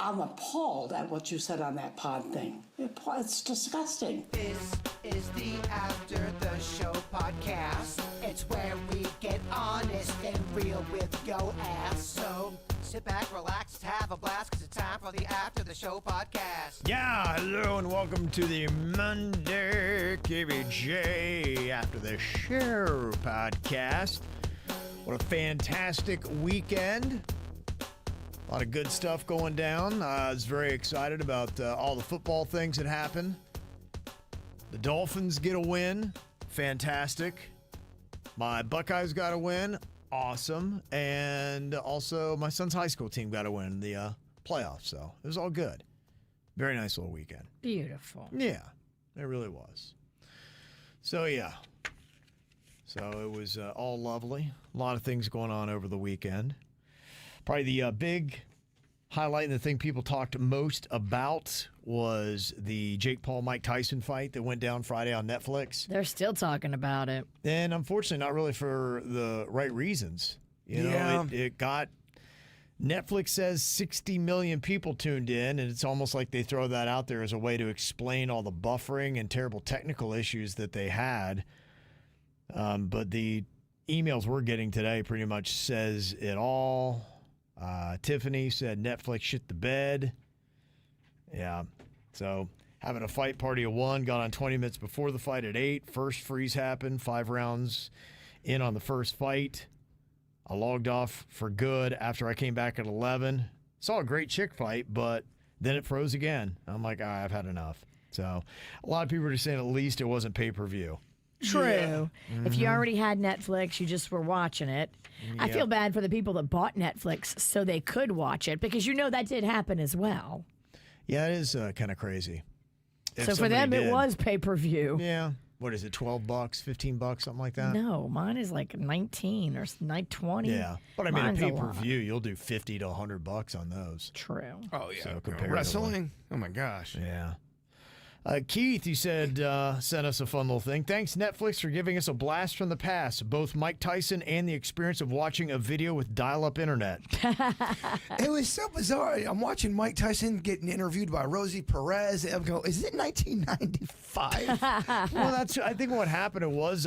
I'm appalled at what you said on that pod thing. It's disgusting. This is the After the Show podcast. It's where we get honest and real with yo ass. So sit back, relax, have a blast, because it's time for the After the Show podcast. Yeah, hello and welcome to the Monday KVJ After the Show podcast. What a fantastic weekend. A lot of good stuff going down. I was very excited about all the football things that happened. The Dolphins get a win. Fantastic. My Buckeyes got a win. Awesome. And also my son's high school team got a win in the playoffs. So it was all good. Very nice little weekend. Beautiful. Yeah, it really was. So, yeah. So it was all lovely. A lot of things going on over the weekend. Probably the big highlight and the thing people talked most about was the Jake Paul-Mike Tyson fight that went down Friday on Netflix. They're still talking about it. And unfortunately, not really for the right reasons. You know, it got, Netflix says 60 million people tuned in, and it's almost like they throw that out there as a way to explain all the buffering and terrible technical issues that they had. But the emails we're getting today pretty much says it all. Tiffany said Netflix shit the bed. Yeah. So having a fight party of one, got on 20 minutes before the fight at 8. First freeze happened, 5 rounds in on the first fight. I logged off for good after I came back at 11. Saw a great chick fight, but then it froze again. I'm like, I've had enough. So a lot of people are just saying at least it wasn't pay-per-view. True. Yeah. Mm-hmm. If you already had Netflix, you just were watching it. I feel bad for the people that bought Netflix so they could watch it, because you know that did happen as well. Yeah, it is kind of crazy. So for them, it was pay-per-view. Yeah. What is it, $12, $15, something like that? No, mine is like 19 or 20. Yeah. But I mean, Mine's a a lot. pay-per-view, you'll do $50 to $100 on those. True. Oh, yeah. So comparatively. Wrestling? Oh, my gosh. Yeah. Keith, you said, sent us a fun little thing. Thanks, Netflix, for giving us a blast from the past. Both Mike Tyson and the experience of watching a video with dial-up internet. It was so bizarre. I'm watching Mike Tyson getting interviewed by Rosie Perez. I'm going, is it 1995? Well, I think what happened, it was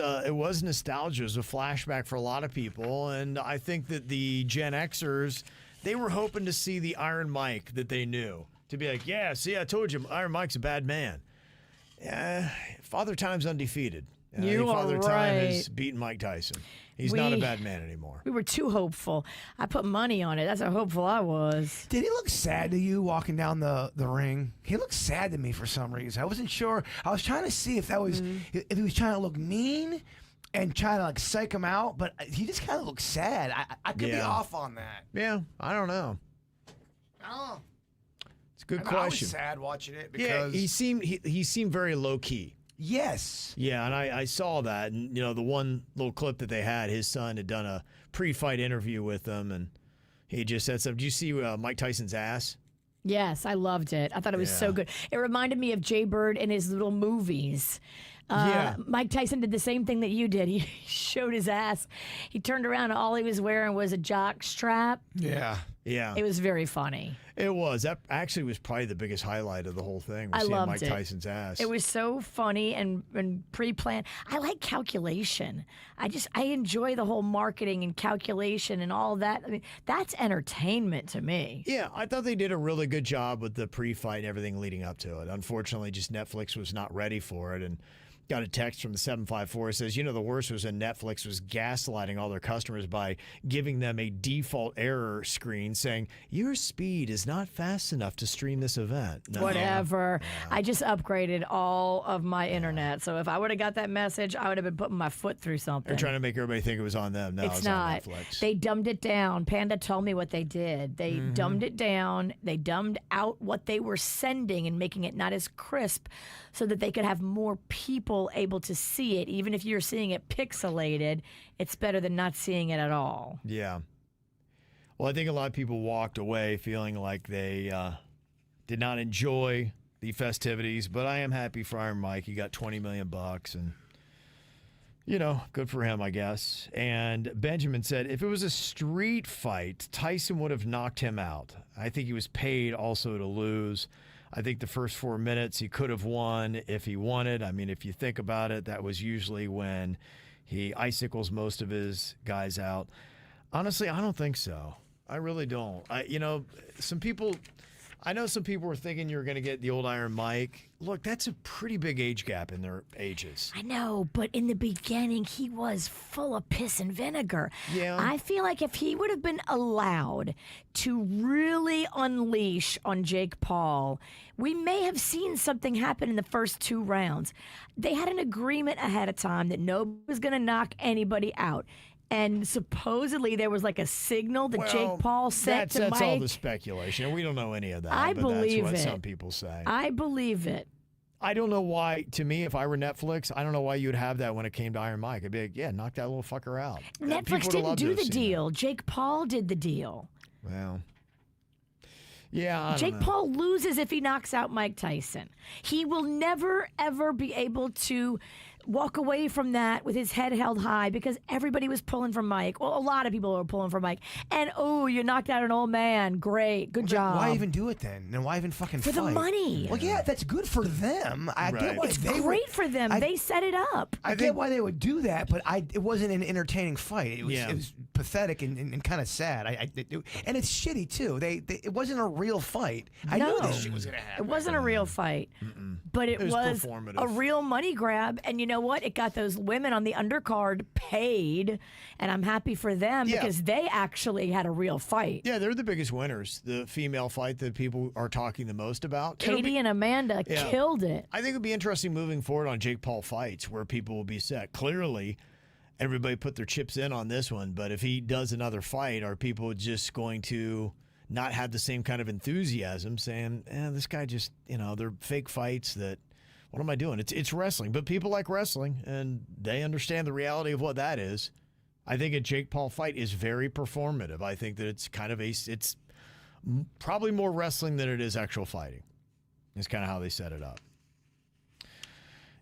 nostalgia. It was a flashback for a lot of people. And I think that the Gen Xers, they were hoping to see the Iron Mike that they knew. To be like, yeah, see, I told you, Iron Mike's a bad man. Father Time's undefeated. Father Time has beaten Mike Tyson. He's not a bad man anymore. We were too hopeful. I put money on it. That's how hopeful I was. Did he look sad to you walking down the ring? He looked sad to me for some reason. I wasn't sure. I was trying to see if that was if he was trying to look mean and trying to like psych him out, but he just kind of looked sad. I could be off on that. Yeah, I don't know. Oh. Good question. I was sad watching it because he seemed very low key. Yes. Yeah, and I saw that, and the one little clip that they had, his son had done a pre-fight interview with them, and he just said something. Did you see Mike Tyson's ass? Yes, I loved it. I thought it was so good. It reminded me of Jbird in his little movies. Mike Tyson did the same thing that you did. He showed his ass. He turned around and all he was wearing was a jock strap. Yeah. Yeah. It was very funny. It was. That actually was probably the biggest highlight of the whole thing. I seeing loved Mike it. Tyson's ass. It was so funny and pre-planned. I like calculation. I enjoy the whole marketing and calculation and all that. I mean, that's entertainment to me. Yeah, I thought they did a really good job with the pre-fight and everything leading up to it. Unfortunately, just Netflix was not ready for it, and got a text from the 754. It says, the worst was when Netflix was gaslighting all their customers by giving them a default error screen saying, your speed is not fast enough to stream this event. No. Whatever. Yeah. I just upgraded all of my internet. So if I would have got that message, I would have been putting my foot through something. They're trying to make everybody think it was on them. No, it's not. On Netflix. They dumbed it down. Panda told me what they did. They dumbed it down. They dumbed out what they were sending and making it not as crisp so that they could have more people able to see it. Even if you're seeing it pixelated, it's better than not seeing it at all. Yeah. Well, I think a lot of people walked away feeling like they did not enjoy the festivities, but I am happy for Iron Mike. He got $20 million and You know, good for him, I guess. And Benjamin said, if it was a street fight, Tyson would have knocked him out. I think he was paid also to lose. I think the first 4 minutes he could have won if he wanted. I mean, if you think about it, that was usually when he icicles most of his guys out. Honestly, I don't think so. I really don't. I know some people were thinking you were going to get the old Iron Mike. Look, that's a pretty big age gap in their ages. I know, but in the beginning, he was full of piss and vinegar. Yeah. I feel like if he would have been allowed to really unleash on Jake Paul, we may have seen something happen in the first 2 rounds. They had an agreement ahead of time that nobody was going to knock anybody out. And supposedly there was like a signal that Jake Paul sent to Mike. That's all the speculation. We don't know any of that. I believe that's what it. some people say. I believe it. I don't know why, to me, if I were Netflix, I don't know why you would have that when it came to Iron Mike. I'd be like, yeah, knock that little fucker out. Netflix didn't do the deal. Jake Paul did the deal. Well, yeah, Jake Paul loses if he knocks out Mike Tyson. He will never, ever be able to walk away from that with his head held high because everybody was pulling for Mike. Well, a lot of people were pulling for Mike. And, oh, you knocked out an old man. Great. Good job. Why even do it then? Then why even fucking for fight? the money. Well, yeah, that's good for them. I get why It's they great for them. They set it up. I get why they would do that, but it wasn't an entertaining fight. It was pathetic and kind of sad. And it's shitty too. It wasn't a real fight. I knew this shit was gonna happen. It wasn't a real fight, but it was a real money grab. And you know what? It got those women on the undercard paid, and I'm happy for them because they actually had a real fight. Yeah, they're the biggest winners. The female fight that people are talking the most about. Katie and Amanda killed it. I think it would be interesting moving forward on Jake Paul fights where people will be set. Clearly, everybody put their chips in on this one, but if he does another fight, are people just going to not have the same kind of enthusiasm saying, this guy just, they're fake fights that, what am I doing? It's wrestling, but people like wrestling, and they understand the reality of what that is. I think a Jake Paul fight is very performative. I think that it's kind of it's probably more wrestling than it is actual fighting. It's kind of how they set it up.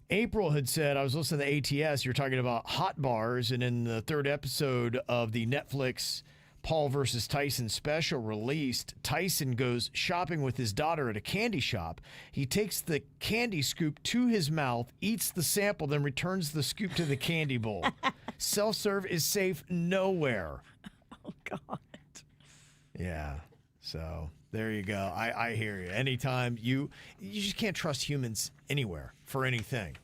April had said, I was listening to ATS, you're talking about hot bars, and in the 3rd episode of the Netflix Paul versus Tyson special released, Tyson goes shopping with his daughter at a candy shop. He takes the candy scoop to his mouth, eats the sample, then returns the scoop to the candy bowl. Self-serve is safe nowhere. Oh, God. Yeah, so there you go. I hear you. Anytime you just can't trust humans anywhere for anything.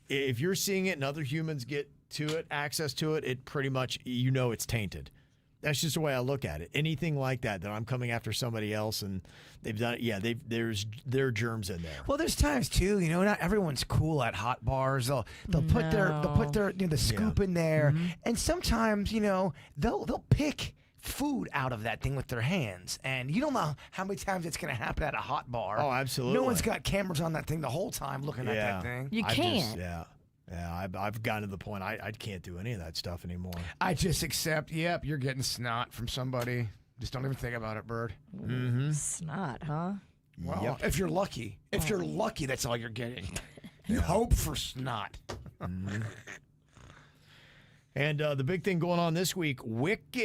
If you're seeing it and other humans get to it, access to it, it pretty much, it's tainted. That's just the way I look at it. Anything like that I'm coming after somebody else and they've done it, there are germs in there. Well, there's times too, not everyone's cool at hot bars. They'll put their the scoop in there, and sometimes they'll pick food out of that thing with their hands, and you don't know how many times it's going to happen at a hot bar. Oh, absolutely. No one's got cameras on that thing the whole time looking at that thing. You can't. Yeah, I've gotten to the point I can't do any of that stuff anymore. I just accept, you're getting snot from somebody. Just don't even think about it, Bird. Mm-hmm. Snot, huh? Well, if you're lucky. If you're lucky, that's all you're getting. You hope for snot. Mm-hmm. And the big thing going on this week, Wicked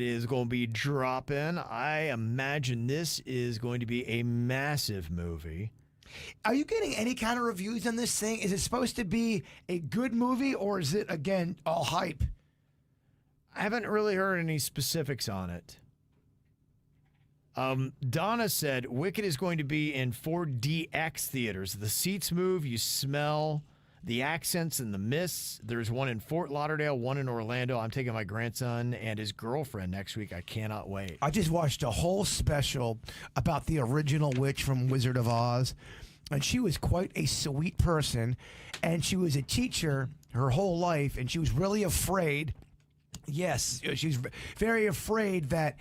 is going to be dropping. I imagine this is going to be a massive movie. Are you getting any kind of reviews on this thing? Is it supposed to be a good movie, or is it, again, all hype? I haven't really heard any specifics on it. Donna said Wicked is going to be in 4DX theaters. The seats move, you smell the accents and the mists. There's one in Fort Lauderdale, one in Orlando. I'm taking my grandson and his girlfriend next week. I cannot wait. I just watched a whole special about the original witch from Wizard of Oz, and she was quite a sweet person, and she was a teacher her whole life, and she was really afraid. Yes, she was very afraid that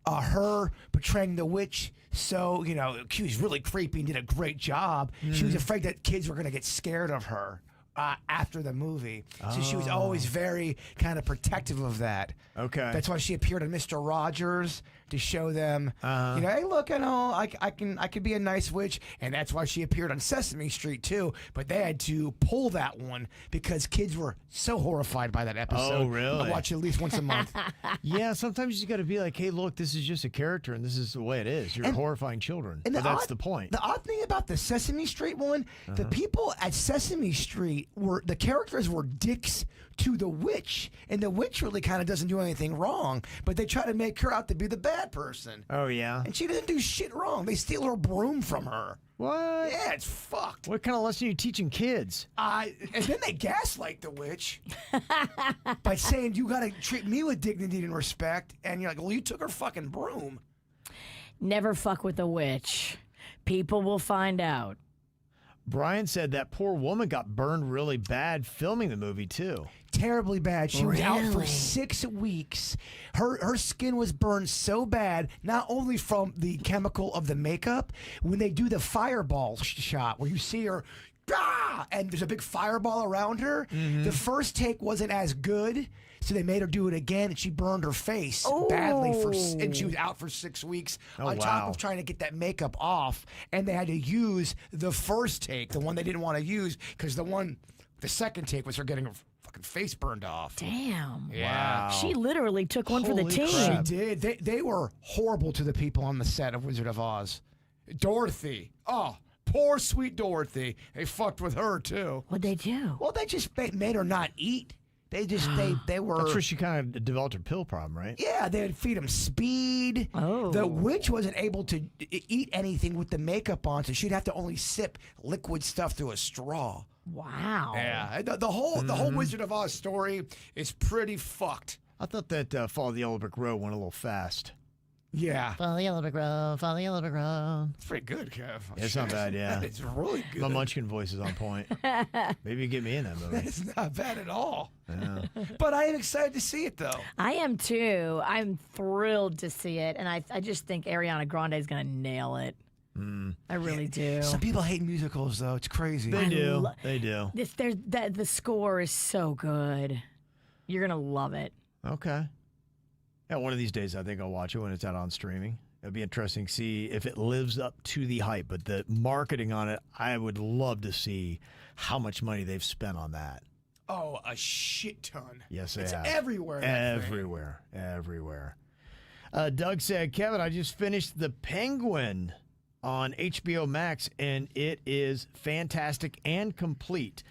her portraying the witch, so, she was really creepy and did a great job. Mm-hmm. She was afraid that kids were going to get scared of her after the movie. So she was always very kind of protective of that. Okay. That's why she appeared on Mr. Rogers to show them, hey, look, I know I can be a nice witch, and that's why she appeared on Sesame Street too. But they had to pull that one because kids were so horrified by that episode. Oh, really? I watch it at least once a month. Yeah, sometimes you just got to be like, hey, look, this is just a character, and this is the way it is. You're horrifying children. And But that's the point. The odd thing about the Sesame Street one, the people at Sesame Street the characters were dicks to the witch, and the witch really kind of doesn't do anything wrong, but they try to make her out to be the bad person. Oh, yeah? And she doesn't do shit wrong. They steal her broom from her. What? Yeah, it's fucked. What kind of lesson are you teaching kids? And then they gaslight the witch by saying, you got to treat me with dignity and respect, and you're like, well, you took her fucking broom. Never fuck with a witch. People will find out. Brian said that poor woman got burned really bad filming the movie, too. Terribly bad. She was out for Really? 6 weeks. Her skin was burned so bad, not only from the chemical of the makeup, when they do the fireball shot where you see her, and there's a big fireball around her, the first take wasn't as good, so they made her do it again, and she burned her face badly, and she was out for 6 weeks on top of trying to get that makeup off, and they had to use the first take, the one they didn't want to use, because the second take was her getting her fucking face burned off. Damn. Yeah. She literally took one for the Holy team. crap. She did. They were horrible to the people on the set of Wizard of Oz. Dorothy. Oh, poor sweet Dorothy. They fucked with her too. What'd they do? Well, they just made her not eat. They just they were. That's where she kind of developed her pill problem, right? Yeah, they'd feed him speed. Oh. The witch wasn't able to eat anything with the makeup on, so she'd have to only sip liquid stuff through a straw. Wow. Yeah, the whole Wizard of Oz story is pretty fucked. I thought that Follow the Yellow Brick Road went a little fast. Yeah, Follow the yellow brick road, follow the yellow brick road. it's pretty good, Kev. It's not bad, yeah. It's really good. My Munchkin voice is on point. Maybe you get me in that movie. It's not bad at all. Yeah. But I am excited to see it, though. I am too. I'm thrilled to see it, and I just think Ariana Grande is going to nail it. I really do. Some people hate musicals, though. It's crazy. They do. They do. The score is so good. You're going to love it. Okay. Yeah, one of these days I think I'll watch it when it's out on streaming. It'd be interesting to see if it lives up to the hype. But the marketing on it, I would love to see how much money they've spent on that. Oh, a shit ton. Yes, they it's have. everywhere. that thing. Everywhere. Doug said, Kevin, I just finished The Penguin on HBO Max, and it is fantastic and complete.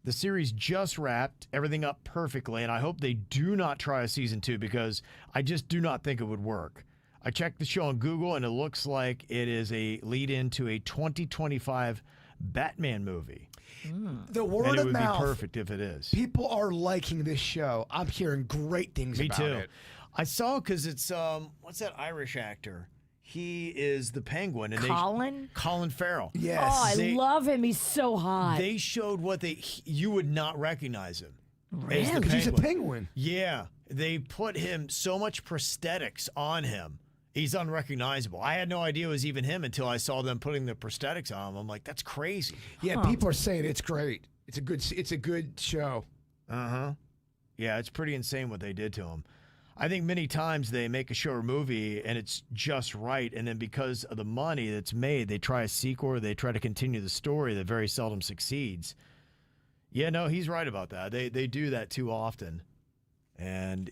The series just wrapped everything up perfectly, and I hope they do not try a season 2 because I just do not think it would work. I checked the show on Google, and it looks like it is a lead-in to a 2025 Batman movie. The word And it of would mouth. be perfect if it is. People are liking this show. I'm hearing great things Me about too. it. I saw because it's what's that Irish actor? He is the Penguin. And Colin Farrell. Yes. Oh, I They- love him. He's so hot. They showed you would not recognize him. as the Really? Because he's a penguin. Yeah, they put him so much prosthetics on him. He's unrecognizable. I had no idea it was even him until I saw them putting the prosthetics on him. I'm like, that's crazy. Yeah, people are saying it's great. It's a good show. Yeah, it's pretty insane what they did to him. I think many times they make a show or movie and it's just right, and then because of the money that's made, they try a sequel or they try to continue the story that very seldom succeeds. Yeah, no, he's right about that. They do that too often, and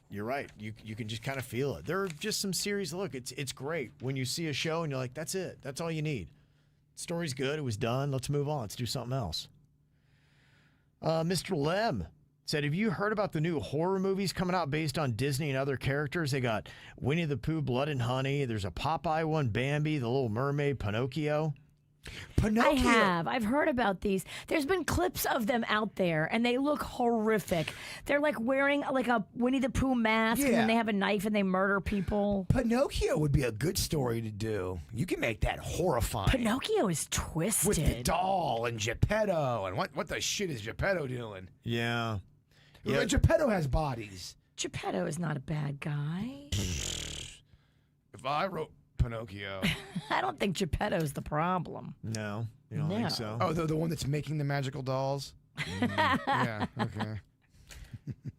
you're right. You can just kind of feel it. There are just some series. Look, it's great when you see a show and you're like, that's it. That's all you need. Story's good. It was done. Let's move on. Let's do something else. Mr. Lem said, have you heard about the new horror movies coming out based on Disney and other characters? They got Winnie the Pooh, Blood and Honey. There's a Popeye one, Bambi, The Little Mermaid, Pinocchio. I have. I've heard about these. There's been clips of them out there, and they look horrific. They're like wearing like a Winnie the Pooh mask, and then they have a knife and they murder people. Pinocchio would be a good story to do. You can make that horrifying. Pinocchio is twisted. With the doll and Geppetto. And what the shit is Geppetto doing? Yeah. Geppetto has bodies. Geppetto is not a bad guy. If I wrote Pinocchio. I don't think Geppetto's the problem. No, you don't think so? Oh, the one that's making the magical dolls? Yeah, okay.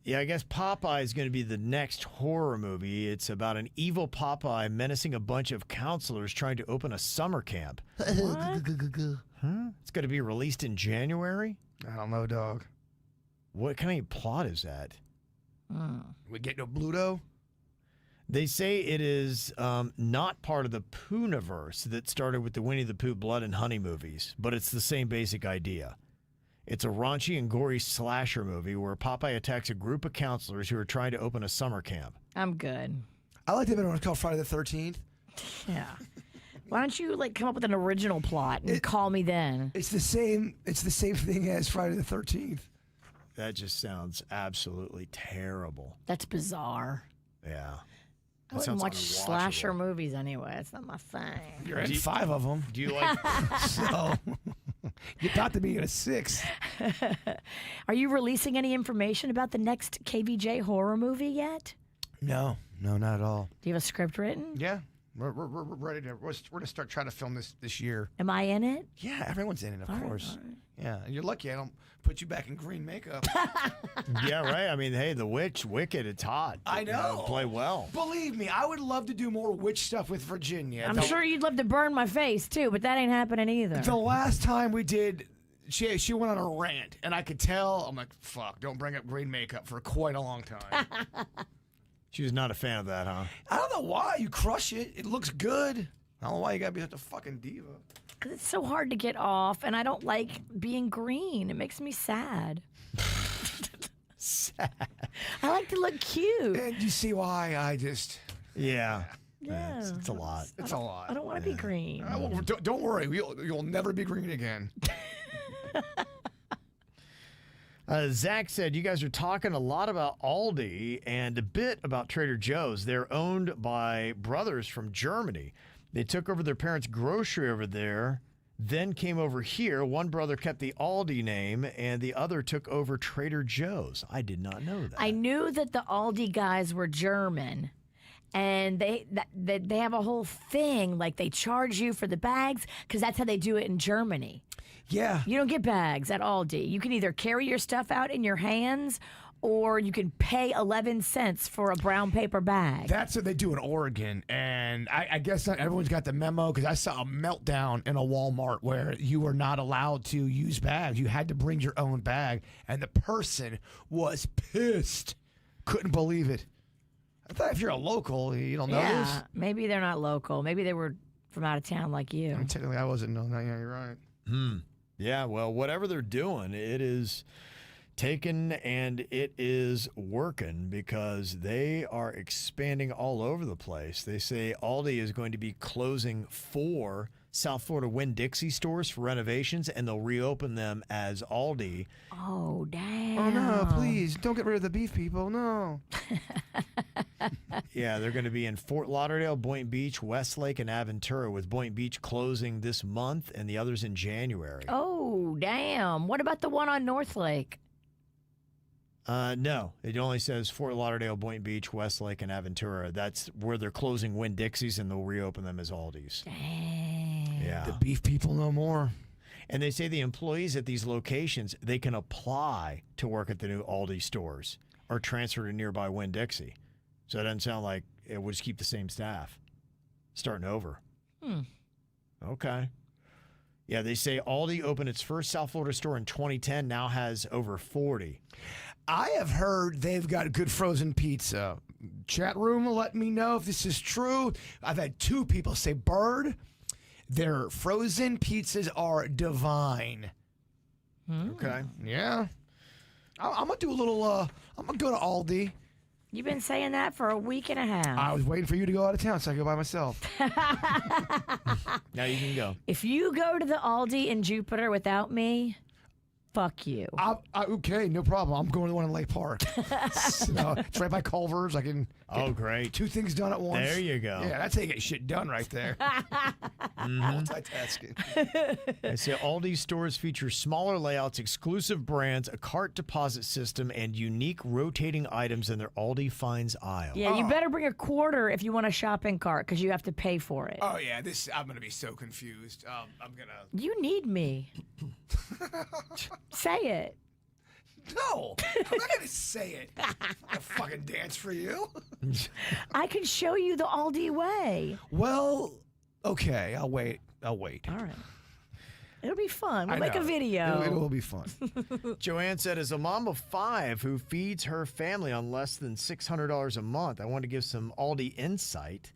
Yeah, I guess Popeye is going to be the next horror movie. It's about an evil Popeye menacing a bunch of counselors trying to open a summer camp. It's going to be released in January? I don't know, dog. What kind of plot is that? We get no Bluto? They say it is not part of the Poohniverse that started with the Winnie the Pooh Blood and Honey movies, but it's the same basic idea. It's a raunchy and gory slasher movie where Popeye attacks a group of counselors who are trying to open a summer camp. I'm good. I like it better when it's called Friday the 13th. Yeah. Why don't you come up with an original plot and call me then? It's the same thing as Friday the 13th. That just sounds absolutely terrible. That's bizarre. Yeah. I wouldn't watch slasher movies anyway. It's not my thing. You're in 5 of them. Do you like... So, you're about to be in a 6. Are you releasing any information about the next KVJ horror movie yet? No, not at all. Do you have a script written? Yeah. We're ready to. We're going to start trying to film this year. Am I in it? Yeah, everyone's in it, of course. All right. Yeah, and you're lucky I don't put you back in green makeup. Yeah, right. I mean, hey, the witch, Wicked, it's hot. I know. Play well. Believe me, I would love to do more witch stuff with Virginia. I'm sure you'd love to burn my face too, but that ain't happening either. The last time we did, she went on a rant, and I could tell. I'm like, fuck, don't bring up green makeup for quite a long time. She was not a fan of that, huh? I don't know why. You crush it. It looks good. I don't know why you gotta be such a fucking diva. Because it's so hard to get off, and I don't like being green. It makes me sad. Sad. I like to look cute. And you see why I just... Yeah. Yeah. It's a lot. It's a lot. I don't want to be green. Don't worry. You'll never be green again. Zach said, you guys are talking a lot about Aldi and a bit about Trader Joe's. They're owned by brothers from Germany. They took over their parents' grocery over there, then came over here. One brother kept the Aldi name, and the other took over Trader Joe's. I did not know that. I knew that the Aldi guys were German. And they have a whole thing, like they charge you for the bags, because that's how they do it in Germany. Yeah. You don't get bags at Aldi. You can either carry your stuff out in your hands, or you can pay 11 cents for a brown paper bag. That's what they do in Oregon. And I guess not everyone's got the memo, because I saw a meltdown in a Walmart where you were not allowed to use bags. You had to bring your own bag. And the person was pissed. Couldn't believe it. I thought if you're a local, you don't know this. Maybe they're not local. Maybe they were from out of town like you. And technically, I wasn't knowing that. Yeah, you're right. Yeah, well, whatever they're doing, it is taken and it is working because they are expanding all over the place. They say Aldi is going to be closing 4 South Florida Winn-Dixie stores for renovations, and they'll reopen them as Aldi. Oh, damn. Oh, no, please. Don't get rid of the beef people. No. Yeah, they're going to be in Fort Lauderdale, Boynton Beach, Westlake, and Aventura, with Boynton Beach closing this month and the others in January. Oh, damn. What about the one on North Lake? No, it only says Fort Lauderdale, Boynton Beach, Westlake, and Aventura. That's where they're closing Winn-Dixies, and they'll reopen them as Aldis. Dang. Yeah. The beef people no more. And they say the employees at these locations, they can apply to work at the new Aldi stores or transfer to nearby Winn-Dixie. So it doesn't sound like it would just keep the same staff. Starting over. Okay. Yeah, they say Aldi opened its first South Florida store in 2010, now has over 40. I have heard they've got good frozen pizza. Chat room will let me know if this is true. I've had 2 people say, Bird, their frozen pizzas are divine. Okay. Yeah. I'm going to do a little, I'm going to go to Aldi. You've been saying that for a week and a half. I was waiting for you to go out of town so I could go by myself. Now you can go. If you go to the Aldi in Jupiter without me, fuck you. Okay, no problem. I'm going to the one in Lake Park. So, it's right by Culver's. I can get Great. 2 things done at once. There you go. Yeah, that's how you get shit done right there. Multitasking. They say Aldi stores feature smaller layouts, exclusive brands, a cart deposit system, and unique rotating items in their Aldi Finds aisle. Yeah, you better bring a quarter if you want a shopping cart because you have to pay for it. Oh, yeah, I'm going to be so confused. I'm going to... You need me. Say it. No, I'm not gonna say it. I'm not gonna fucking dance for you. I can show you the Aldi way. Well, okay, I'll wait. All right. It'll be fun. We'll I make a know. video. It will be fun. Joanne said, as a mom of 5 who feeds her family on less than $600 a month, I want to give some Aldi insight.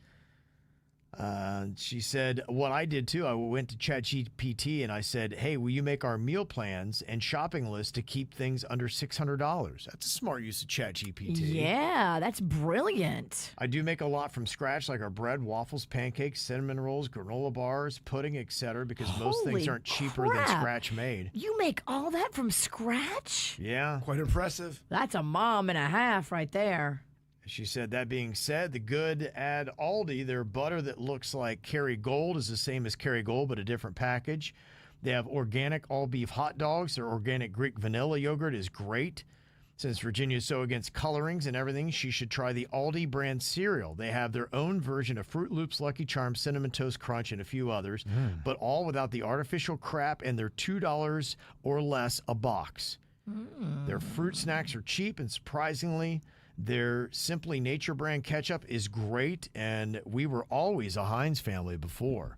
She said, what I did too, I went to ChatGPT and I said, hey, will you make our meal plans and shopping list to keep things under $600? That's a smart use of ChatGPT. Yeah, that's brilliant. I do make a lot from scratch, like our bread, waffles, pancakes, cinnamon rolls, granola bars, pudding, etc., because most things Holy aren't cheaper than crap. scratch made. You make all that from scratch? Yeah. Quite impressive. That's a mom and a half right there. She said, that being said, the good at Aldi, their butter that looks like Kerrygold is the same as Kerrygold, but a different package. They have organic all-beef hot dogs. Their organic Greek vanilla yogurt is great. Since Virginia is so against colorings and everything, she should try the Aldi brand cereal. They have their own version of Fruit Loops, Lucky Charms, Cinnamon Toast Crunch, and a few others, but all without the artificial crap, and they're $2 or less a box. Their fruit snacks are cheap, and surprisingly, their Simply Nature brand ketchup is great, and we were always a Heinz family before.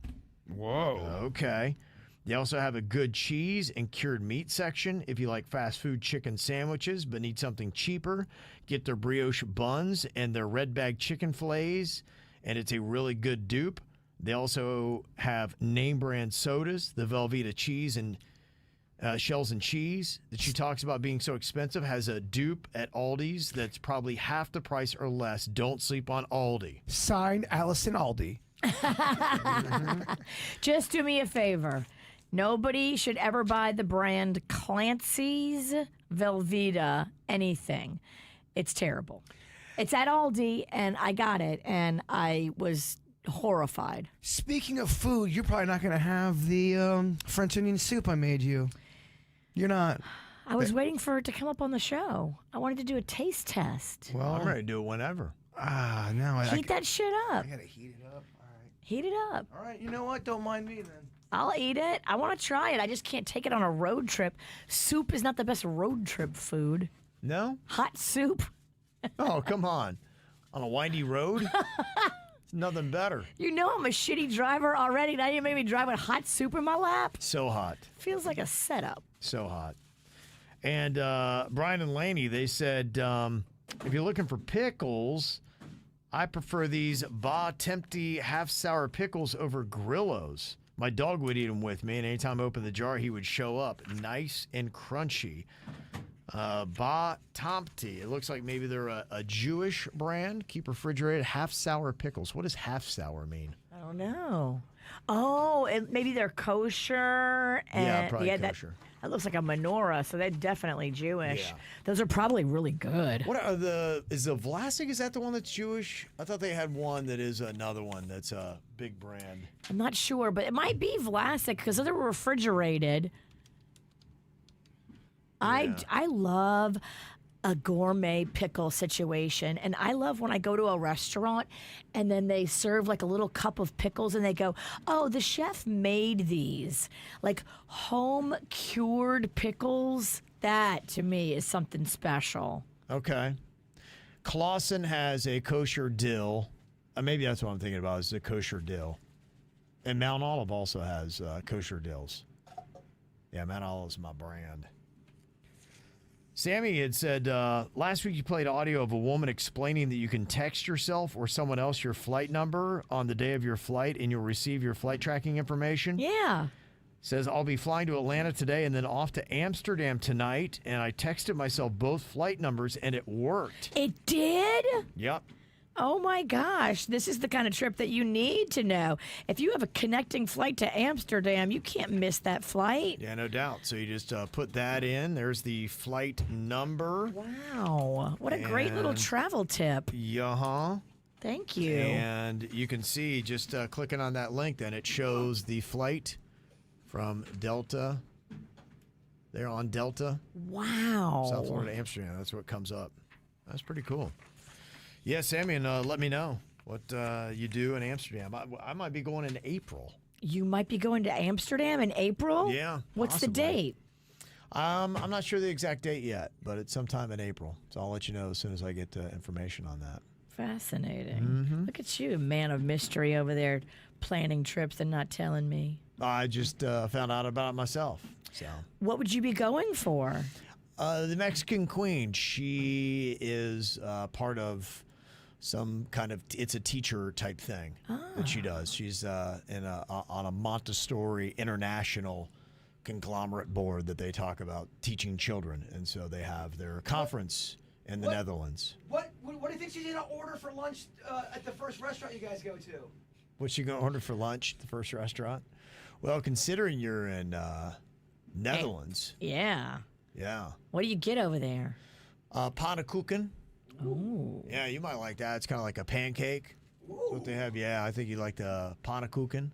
Whoa. Okay. They also have a good cheese and cured meat section. If you like fast food chicken sandwiches but need something cheaper, get their brioche buns and their red bag chicken fillets, and it's a really good dupe. They also have name brand sodas, the Velveeta cheese and Shells and Cheese that she talks about being so expensive has a dupe at Aldi's that's probably half the price or less. Don't sleep on Aldi. Signed, Allison Aldi. Just do me a favor. Nobody should ever buy the brand Clancy's Velveeta anything. It's terrible. It's at Aldi, and I got it, and I was horrified. Speaking of food, you're probably not going to have the French onion soup I made you. You're not. I was waiting for it to come up on the show. I wanted to do a taste test. Well, I'm ready to do it whenever. now Heat that shit up. I got to heat it up. All right. Heat it up. All right, you know what? Don't mind me then. I'll eat it. I want to try it. I just can't take it on a road trip. Soup is not the best road trip food. No? Hot soup. Oh, come on. On a windy road? It's nothing better. You know I'm a shitty driver already. Now you made me drive with hot soup in my lap. So hot. Feels like a setup. So hot. And Brian and Laney, they said, if you're looking for pickles, I prefer these Ba Tempty half sour pickles over Grillos. My dog would eat them with me, and anytime I opened the jar, he would show up nice and crunchy. Ba Tempty. It looks like maybe they're a Jewish brand. Keep refrigerated half sour pickles. What does half sour mean? I don't know. Oh, and maybe they're kosher. And Yeah, probably kosher. That looks like a menorah, so they're definitely Jewish. Yeah. Those are probably really good. What are is the Vlasic, is that the one that's Jewish? I thought they had one that is another one that's a big brand. I'm not sure, but it might be Vlasic because they're refrigerated. Yeah. I love a gourmet pickle situation, and I love when I go to a restaurant and then they serve like a little cup of pickles and they go, oh, the chef made these, like home cured pickles. That to me is something special. Okay. Clausen has a kosher dill. Maybe that's what I'm thinking about, is the kosher dill. And Mount Olive also has kosher dills. Yeah, Mount Olive is my brand. Sammy had said, last week you played audio of a woman explaining that you can text yourself or someone else your flight number on the day of your flight and you'll receive your flight tracking information. Yeah. Says, I'll be flying to Atlanta today and then off to Amsterdam tonight. And I texted myself both flight numbers and it worked. It did? Yep. Oh my gosh, this is the kind of trip that you need to know. If you have a connecting flight to Amsterdam, you can't miss that flight. Yeah, no doubt. So you just put that in. There's the flight number. Wow, what a great little And- travel tip. Yeah. Thank you. And you can see, just clicking on that link, then it shows the flight from Delta. They're on Delta, Wow. South Florida to Amsterdam. That's what comes up. That's pretty cool. Yeah, Sammy, and let me know what you do in Amsterdam. I might be going in April. You might be going to Amsterdam in April? Yeah, What's the possibly. date? I'm not sure the exact date yet, but it's sometime in April. So I'll let you know as soon as I get information on that. Fascinating. Look at you, man of mystery over there, planning trips and not telling me. I just found out about it myself. So, what would you be going for? The Mexican Queen. She is part of some kind of. It's a teacher type thing that she does. She's on a Montessori International conglomerate board that they talk about teaching children, and so they have their conference in the Netherlands. What do you think she's gonna order for lunch at the first restaurant you guys go to? What's she gonna order for lunch at the first restaurant? Well, considering you're in Netherlands, Yeah. yeah, What do you get over there? pannenkoeken. Ooh. Yeah, you might like that. It's kind of like a pancake. That's what they have. Yeah, I think you like the pannenkoeken.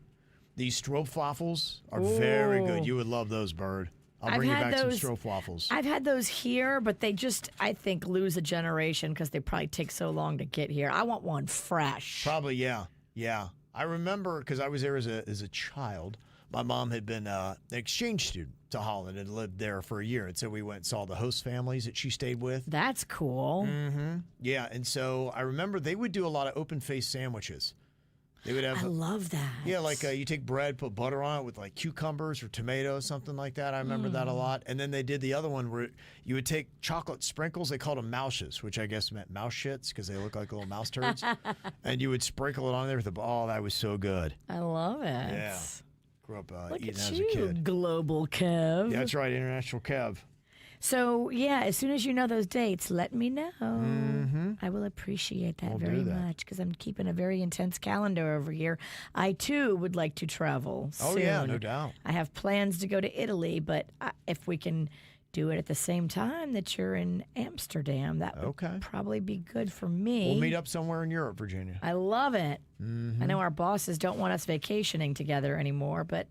These stroopwafels are very good. You would love those, Bird. I'll bring you back some stroopwafels. I've had those here, but they just, I think, lose a generation because they probably take so long to get here. I want one fresh. Probably, yeah. Yeah. I remember because I was there as a child. My mom had been an exchange student to Holland and lived there for a year. And so we went and saw the host families that she stayed with. That's cool. Mm-hmm. Yeah. And so I remember they would do a lot of open-faced sandwiches. They would have. I love that. Yeah, like you take bread, put butter on it with like cucumbers or tomatoes, something like that. I remember that a lot. And then they did the other one where you would take chocolate sprinkles. They called them moushes, which I guess meant mouse shits because they look like little mouse turds. And you would sprinkle it on there with that was so good. I love it. Yeah. Grew up Look eating at as you, a kid. Global Kev. Yeah, that's right, International Kev. So, yeah, as soon as you know those dates, let me know. Mm-hmm. I will appreciate that We'll very do that. much because I'm keeping a very intense calendar over here. I, too, would like to travel Oh, soon. yeah, no doubt. I have plans to go to Italy, but if we can do it at the same time that you're in Amsterdam, that would probably be good for me. We'll meet up somewhere in Europe, Virginia. I love it. I know our bosses don't want us vacationing together anymore, but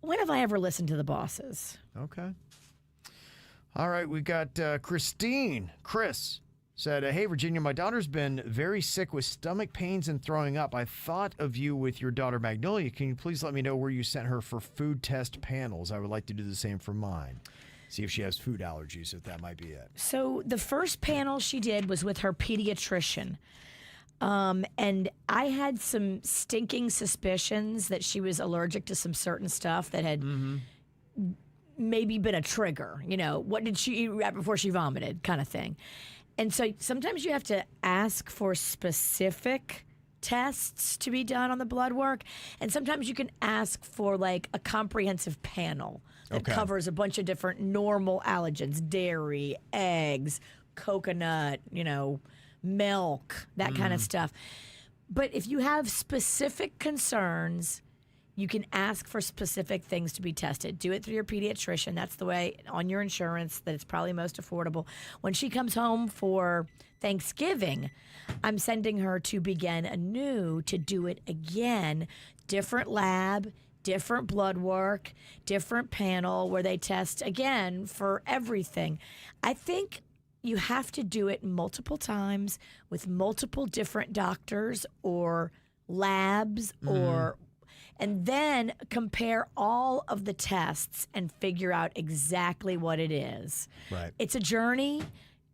when have I ever listened to the bosses? Okay. All right, we got Christine. Chris said, hey, Virginia, my daughter's been very sick with stomach pains and throwing up. I thought of you with your daughter, Magnolia. Can you please let me know where you sent her for food test panels? I would like to do the same for mine. See if she has food allergies, if that might be it. So the first panel she did was with her pediatrician. And I had some stinking suspicions that she was allergic to some certain stuff that had maybe been a trigger. You know, what did she eat right before she vomited kind of thing. And so sometimes you have to ask for specific tests to be done on the blood work. And sometimes you can ask for like a comprehensive panel that covers a bunch of different normal allergens, dairy, eggs, coconut, milk, that kind of stuff. But if you have specific concerns, you can ask for specific things to be tested. Do it through your pediatrician. That's the way on your insurance that it's probably most affordable. When she comes home for Thanksgiving, I'm sending her to begin anew to do it again. Different lab, different blood work, different panel where they test again for everything. I think you have to do it multiple times with multiple different doctors or labs and then compare all of the tests and figure out exactly what it is. Right. It's a journey.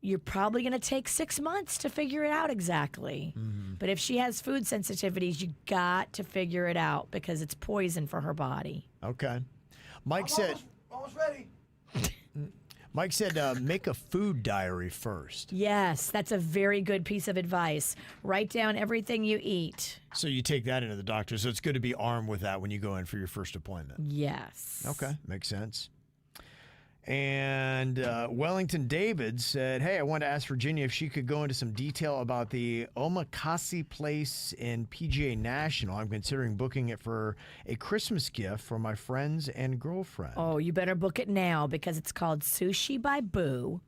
You're probably going to take 6 months to figure it out exactly. But if she has food sensitivities, you got to figure it out because it's poison for her body. Okay. Mike said... Almost ready. Mike said make a food diary first. Yes, that's a very good piece of advice. Write down everything you eat. So you take that into the doctor. So it's good to be armed with that when you go in for your first appointment. Yes. Okay, makes sense. And Wellington David said, hey, I wanted to ask Virginia if she could go into some detail about the omakase place in PGA National. I'm considering booking it for a Christmas gift for my friends and girlfriend. Oh, you better book it now because it's called Sushi by Boo.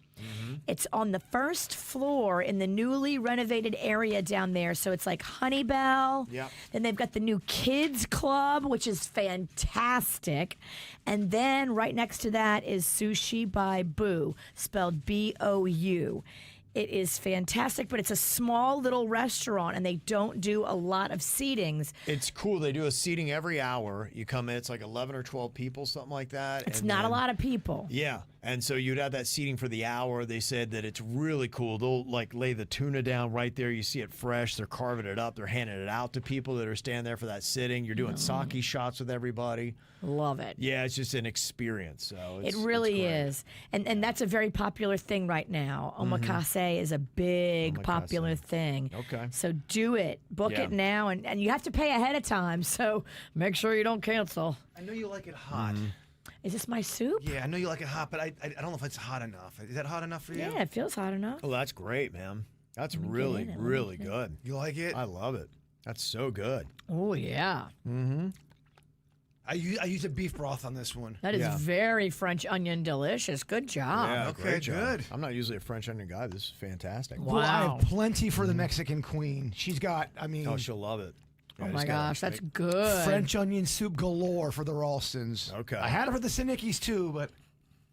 It's on the first floor in the newly renovated area down there. So it's like Honeybell. Yep. Then they've got the new kids club, which is fantastic. And then right next to that is Sushi by Boo, spelled B-O-U. It is fantastic, but it's a small little restaurant, and they don't do a lot of seatings. It's cool. They do a seating every hour. You come in, it's like 11 or 12 people, something like that. It's not a lot of people. Yeah. And so you'd have that seating for the hour. They said that it's really cool. They'll like lay the tuna down right there. You see it fresh. They're carving it up. They're handing it out to people that are standing there for that sitting. You're doing sake shots with everybody. Love it. Yeah, it's just an experience. So It really is. And that's a very popular thing right now. Omakase is a big popular thing. Okay. So do it. Book Yeah. it now. And you have to pay ahead of time. So make sure you don't cancel. I know you like it hot. Is this my soup? Yeah, I know you like it hot, but I don't know if it's hot enough. Is that hot enough for you? Yeah, it feels hot enough. Oh, that's great, man. That's in really, it. Let me really get it. good. You like it? I love it. That's so good. Oh, yeah. I use a beef broth on this one. That is Yeah. very French onion delicious. Good job. Yeah, okay, great job. good. I'm not usually a French onion guy. This is fantastic. Wow. Well, I have plenty for the Mexican queen. She's got, I mean, Oh, she'll love it. Oh, Yeah, my just gotta gosh. That's make- good. French onion soup galore for the Ralstons. Okay. I had it for the Sinickies too, but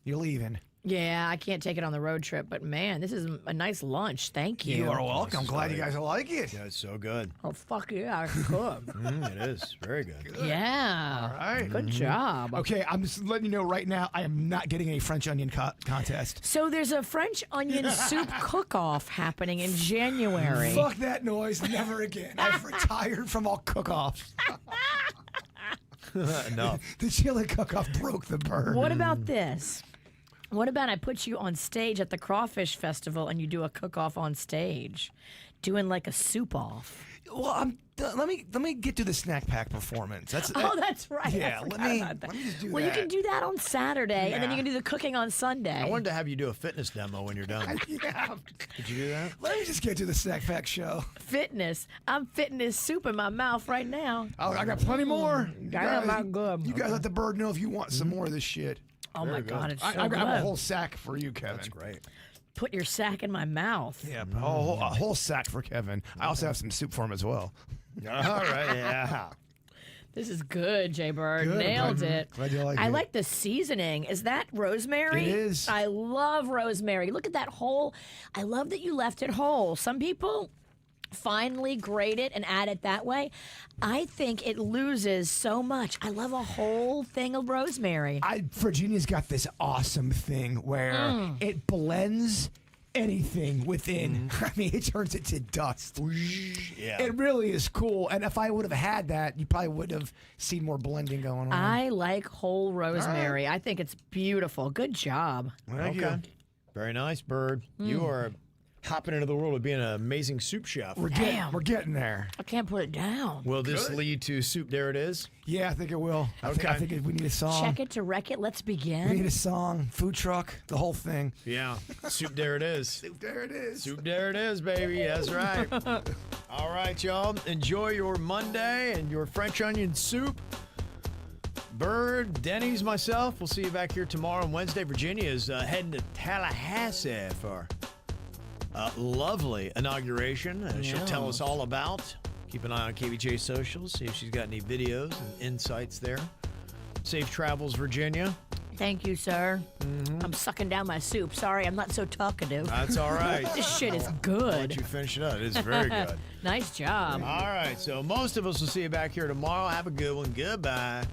you're leaving. Yeah, I can't take it on the road trip. But, man, this is a nice lunch. Thank you. You are welcome. I'm is glad you great. guys like it. Yeah, it's so good. Oh, fuck yeah. It's good. It is. Very good. Yeah. All right. Good job. Okay, I'm just letting you know right now, I am not getting a French onion contest. So there's a French onion soup cook-off happening in January. Fuck that noise. Never again. I've retired from all cook-offs. Enough. The chili cook-off broke the bird. What about this? What about I put you on stage at the Crawfish Festival and you do a cook-off on stage, doing like a soup-off? Well, let me get to the snack pack performance. That's Oh, that's right. Yeah, I let forgot me- about that. let me just do well, that. you can do that on Saturday, and then you Yeah. can do the cooking on Sunday. I wanted to have you do a fitness demo when you're done. Yeah. Could you do that? Let me just get to the snack pack show. Fitness. I'm fitting this soup in my mouth right now. Oh, I got plenty more. Damn, not good. You guys let the bird know if you want some more of this shit. Oh my Very God, good. it's so I good. have a whole sack for you, Kevin. That's great. Put your sack in my mouth. Yeah, a whole sack for Kevin. I also have some soup for him as well. All right. Yeah. This is good, Jbird. Good, Nailed glad- it. glad you like I it. like the seasoning. Is that rosemary? It is. I love rosemary. Look at that whole. I love that you left it whole. Some people finely grate it and add it that way. I think it loses so much. I love a whole thing of rosemary. Virginia's got this awesome thing where it blends anything within. I mean, it turns it to dust. Yeah. It really is cool. And if I would have had that, you probably would have seen more blending going on. I like whole rosemary. I think it's beautiful. Good job. Thank you. Okay. Very nice, Bird. You are hopping into the world of being an amazing soup chef. We're getting there. I can't put it down. Will this lead to soup? There it is. Yeah, I think it will. Okay. I think we need a song. Check it to wreck it. Let's We need begin. a song, food truck, the whole thing. Yeah. Soup, there it is. There it is. Soup, there it is, baby. That's right. All right, y'all. Enjoy your Monday and your French onion soup. Bird, Denny's, myself. We'll see you back here tomorrow on Wednesday. Virginia is heading to Tallahassee for lovely inauguration. She'll tell us all about. Keep an eye on KVJ socials. See if she's got any videos and insights there. Safe travels, Virginia. Thank you, sir. I'm sucking down my soup. Sorry, I'm not so talkative. That's all right. This shit is Let good. you finish it up. It is very good. Nice job. All right. So most of us will see you back here tomorrow. Have a good one. Goodbye.